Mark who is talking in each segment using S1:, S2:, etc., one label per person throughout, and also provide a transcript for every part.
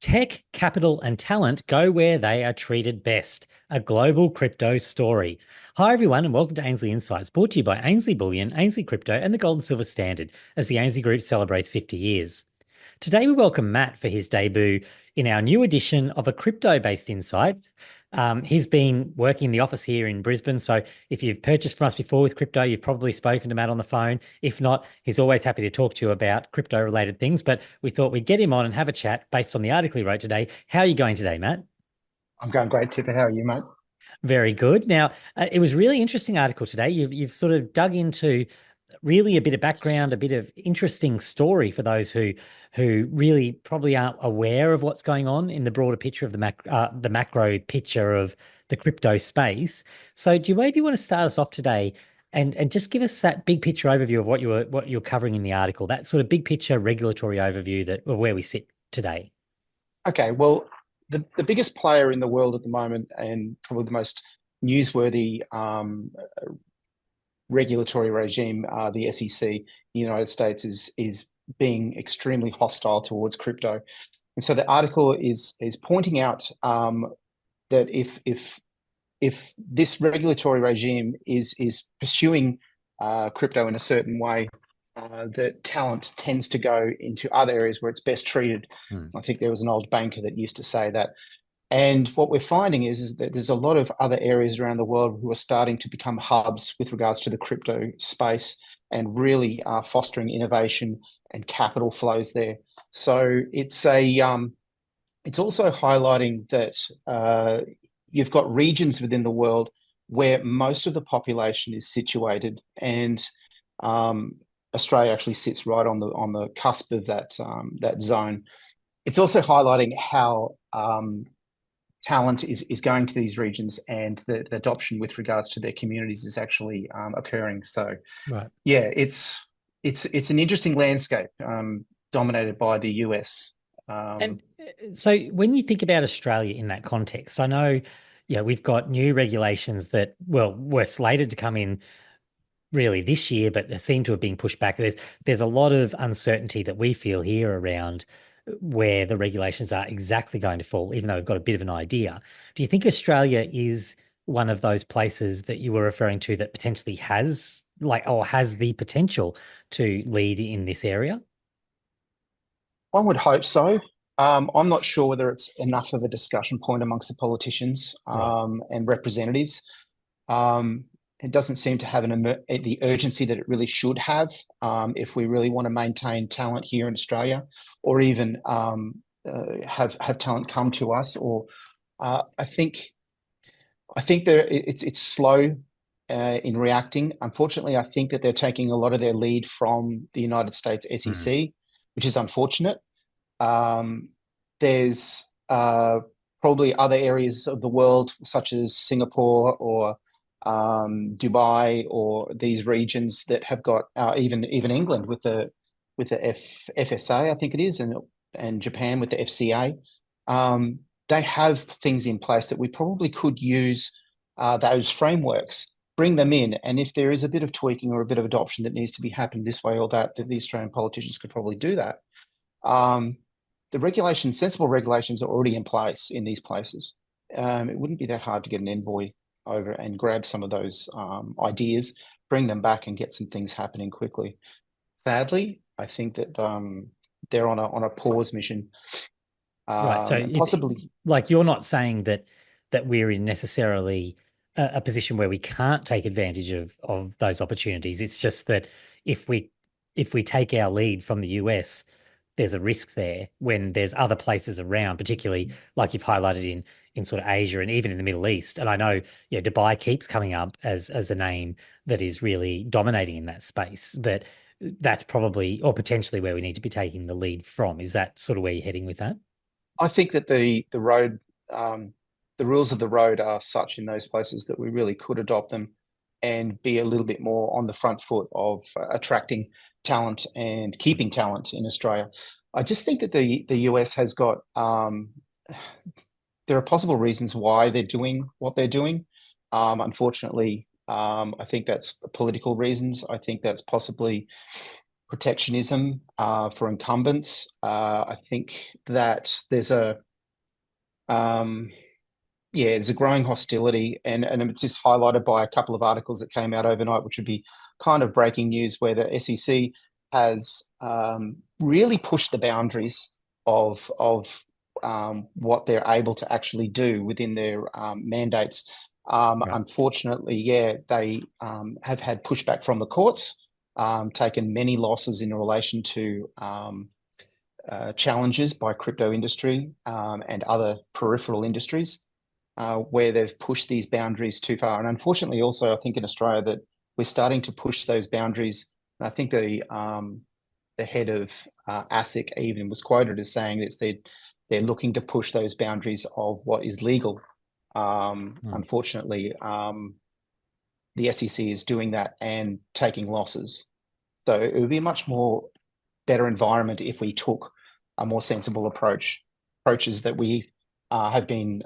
S1: Tech, capital, and talent go where they are treated best. A global crypto story. Hi, everyone, and welcome to Ainslie Insights, brought to you by Ainslie Bullion, Ainslie Crypto, and the Gold and Silver Standard, as the Ainslie Group celebrates 50 years. Today, we welcome Matt for his debut in our new edition of a crypto-based insight. He's been working in the office here in Brisbane, so if you've purchased from us before with crypto, you've probably spoken to Matt on the phone. If not, he's always happy to talk to you about crypto-related things, but we thought we'd get him on and have a chat based on the article he wrote today. How are you going today, Matt?
S2: I'm going great, Tipper. How are you, mate?
S1: Very good. Now, it was a really interesting article today. You've sort of dug into really a bit of background, a bit of interesting story for those who really probably aren't aware of what's going on in the broader picture of the macro picture of the crypto space. So, do you maybe want to start us off today and just give us that big picture overview of what you're covering in the article, that sort of big picture regulatory overview of where we sit today?
S2: Okay, well, the biggest player in the world at the moment, and probably the most newsworthy regulatory regime, the SEC in the United States, is being extremely hostile towards crypto. And so the article is pointing out that if this regulatory regime is pursuing crypto in a certain way, that talent tends to go into other areas where it's best treated.
S1: Hmm.
S2: I think there was an old banker that used to say that. And what we're finding is that there's a lot of other areas around the world who are starting to become hubs with regards to the crypto space and really fostering innovation and capital flows there. So it's also highlighting that you've got regions within the world where most of the population is situated, and Australia actually sits right on the cusp of that zone. It's also highlighting how talent is going to these regions, and the adoption with regards to their communities is actually occurring. So,
S1: Right.
S2: yeah, it's an interesting landscape dominated by the US.
S1: And so when you think about Australia in that context, I know, yeah, we've got new regulations that, well, were slated to come in really this year, but seem to have been pushed back. There's a lot of uncertainty that we feel here around where the regulations are exactly going to fall, even though we've got a bit of an idea. Do you think Australia is one of those places that you were referring to that potentially has or has the potential to lead in this area?
S2: One would hope so. I'm not sure whether it's enough of a discussion point amongst the politicians
S1: Right.
S2: and representatives. Um, it doesn't seem to have the urgency that it really should have if we really want to maintain talent here in Australia, or even have talent come to us. Or I think it's slow in reacting. Unfortunately, I think that they're taking a lot of their lead from the United States
S1: Mm.
S2: SEC, which is unfortunate. Um, there's probably other areas of the world, such as Singapore or Dubai, or these regions that have got even England with the FSA, I think it is, and Japan with the FCA. They have things in place that we probably could use those frameworks, bring them in, and if there is a bit of tweaking or a bit of adoption that needs to be happened this way or that, the Australian politicians could probably do that. Um, the regulations, sensible regulations, are already in place in these places. It wouldn't be that hard to get an envoy over and grab some of those ideas, bring them back, and get some things happening quickly. Sadly, I think that they're on a pause mission,
S1: Right. So
S2: and possibly.
S1: like you're not saying that we're in necessarily a position where we can't take advantage of those opportunities. It's just that if we if we take our lead from the US, there's a risk there when there's other places around, particularly like you've highlighted in sort of Asia and even in the Middle East. And I know, Dubai keeps coming up as a name that is really dominating in that space. That's probably or potentially where we need to be taking the lead from. Is that sort of where you're heading with that?
S2: I think that the road, the rules of the road are such in those places that we really could adopt them and be a little bit more on the front foot of attracting talent and keeping talent in Australia. I just think that the US has got there are possible reasons why they're doing what they're doing. Unfortunately, I think that's political reasons. I think that's possibly protectionism for incumbents. I think that um, there's a growing hostility, and it's just highlighted by a couple of articles that came out overnight, which would be kind of breaking news, where the SEC has really pushed the boundaries of what they're able to actually do within their mandates.
S1: Right.
S2: Unfortunately, yeah, they have had pushback from the courts, taken many losses in relation to challenges by crypto industry and other peripheral industries where they've pushed these boundaries too far. And unfortunately, also, I think in Australia that we're starting to push those boundaries. And I think the head of ASIC even was quoted as saying that they're looking to push those boundaries of what is legal.
S1: Mm.
S2: Unfortunately, the SEC is doing that and taking losses. So it would be a much more better environment if we took a more sensible approaches that we have been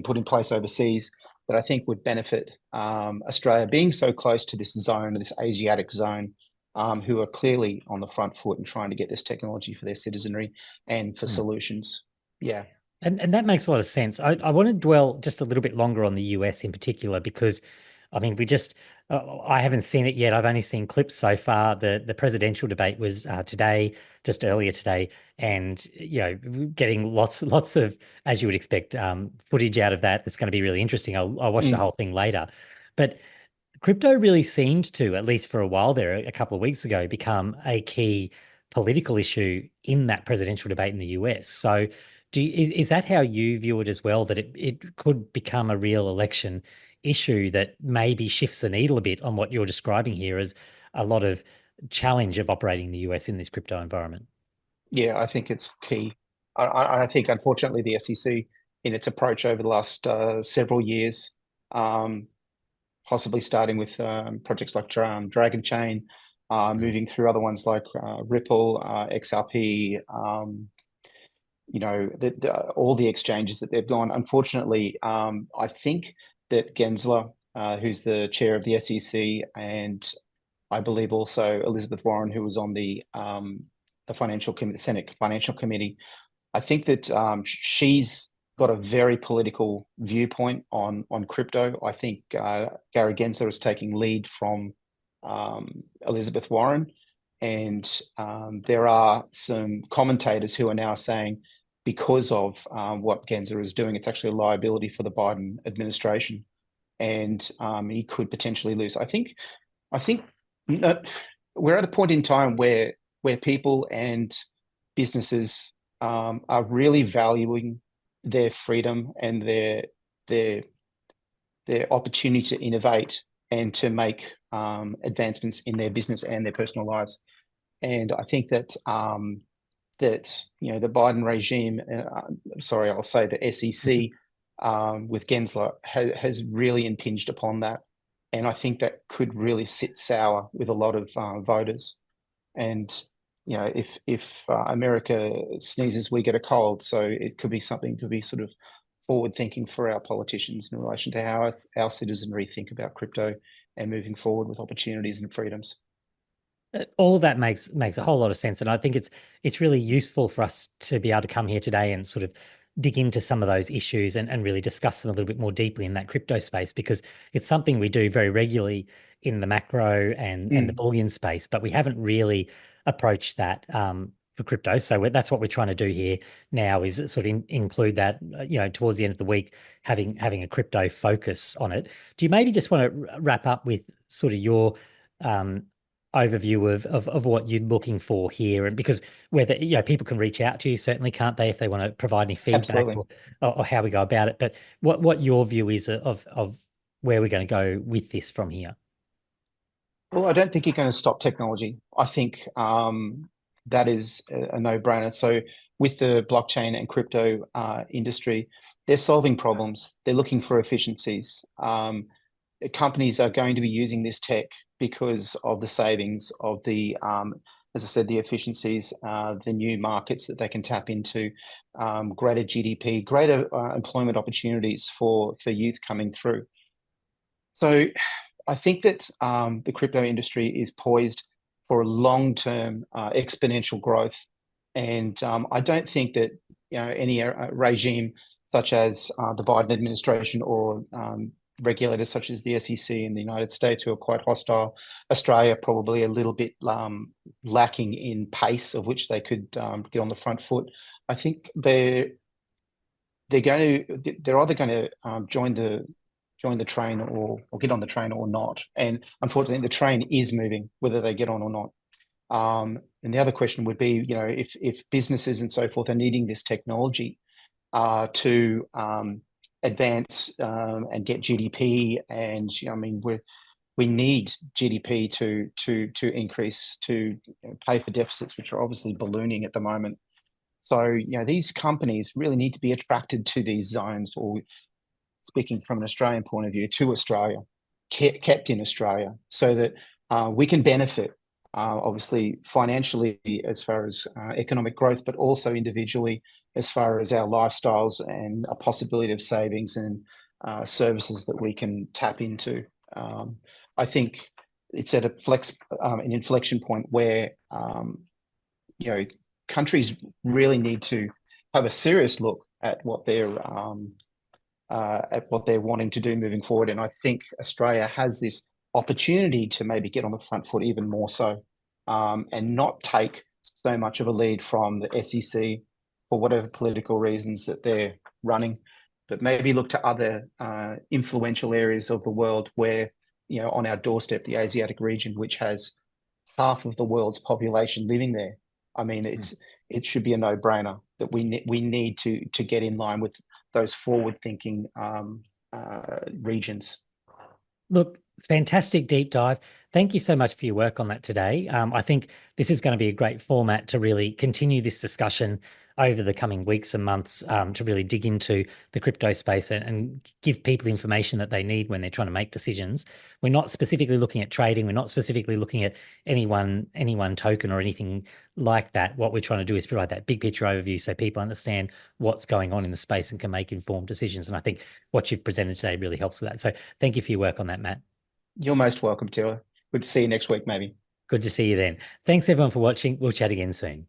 S2: put in place overseas that I think would benefit Australia being so close to this zone, this Asiatic zone, who are clearly on the front foot and trying to get this technology for their citizenry and for
S1: Mm.
S2: solutions. Yeah.
S1: And that makes a lot of sense. I want to dwell just a little bit longer on the US in particular because, I mean, I haven't seen it yet. I've only seen clips so far. The presidential debate was today, just earlier today, and getting lots of, as you would expect, footage out of that. That's going to be really interesting. I'll watch the
S2: Mm.
S1: whole thing later, but crypto really seemed to, at least for a while there, a couple of weeks ago, become a key political issue in that presidential debate in the US. So, is that how you view it as well? That it could become a real election issue that maybe shifts the needle a bit on what you're describing here as a lot of challenge of operating in the US in this crypto environment?
S2: Yeah, I think it's key. I think, unfortunately, the SEC, in its approach over the last several years, um, possibly starting with projects like Dragon Chain,
S1: Mm.
S2: moving through other ones like Ripple, XRP, all the exchanges that they've gone. Unfortunately, I think that Gensler, who's the chair of the SEC, and I believe also Elizabeth Warren, who was on the Senate Financial Committee, I think that she's got a very political viewpoint on crypto. I think Gary Gensler is taking lead from Elizabeth Warren, and there are some commentators who are now saying because of what Gensler is doing, it's actually a liability for the Biden administration, and he could potentially lose. I think we're at a point in time where people and businesses are really valuing their freedom and their their opportunity to innovate and to make advancements in their business and their personal lives. And I think that the Biden regime, sorry, I'll say the SEC with Gensler has really impinged upon that, and I think that could really sit sour with a lot of voters. And if America sneezes, we get a cold. So it could be something to be sort of forward thinking for our politicians in relation to how our citizenry think about crypto and moving forward with opportunities and freedoms.
S1: All of that makes a whole lot of sense, and I think it's really useful for us to be able to come here today and sort of dig into some of those issues and really discuss them a little bit more deeply in that crypto space because it's something we do very regularly in the macro and the
S2: Mm.
S1: bullion space, but we haven't really approached that for crypto. So that's what we're trying to do here now is sort of include that towards the end of the week having a crypto focus on it. Do you maybe just want to wrap up with sort of your um, overview of what you're looking for here, and because whether people can reach out to you, certainly, can't they, if they want to provide any feedback
S2: Absolutely.
S1: or how we go about it, but what your view is of where we're going to go with this from here.
S2: Well, I don't think you're going to stop technology. I think that is a no-brainer. So with the blockchain and crypto industry, they're solving problems. They're looking for efficiencies. Companies are going to be using this tech because of the savings of as I said, the efficiencies, the new markets that they can tap into, greater GDP, greater employment opportunities for youth coming through. So I think that the crypto industry is poised for long-term exponential growth. And I don't think that any regime such as the Biden administration or regulators such as the SEC in the United States who are quite hostile, Australia probably a little bit lacking in pace of which they could get on the front foot. I think they're either going to join the train or get on the train or not. And unfortunately, the train is moving, whether they get on or not. And the other question would be, if businesses and so forth are needing this technology to advance and get GDP, and we need GDP to increase to pay for deficits, which are obviously ballooning at the moment. So these companies really need to be attracted to these zones, or speaking from an Australian point of view, to Australia, kept in Australia, so that we can benefit. Obviously, financially, as far as economic growth, but also individually, as far as our lifestyles and a possibility of savings and services that we can tap into. I think it's at an inflection point where countries really need to have a serious look at what they're wanting to do moving forward. And I think Australia has this opportunity to maybe get on the front foot even more so, and not take so much of a lead from the SEC for whatever political reasons that they're running, but maybe look to other influential areas of the world where, on our doorstep, the Asiatic region, which has half of the world's population living there. I mean, it should be a no-brainer that we need to get in line with those forward-thinking regions.
S1: Look, fantastic deep dive. Thank you so much for your work on that today. I think this is going to be a great format to really continue this discussion over the coming weeks and months, to really dig into the crypto space and give people information that they need when they're trying to make decisions. We're not specifically looking at trading. We're not specifically looking at any one token or anything like that. What we're trying to do is provide that big picture overview so people understand what's going on in the space and can make informed decisions. And I think what you've presented today really helps with that. So thank you for your work on that, Matt.
S2: You're most welcome, Tila. Good to see you next week, maybe.
S1: Good to see you then. Thanks everyone for watching. We'll chat again soon.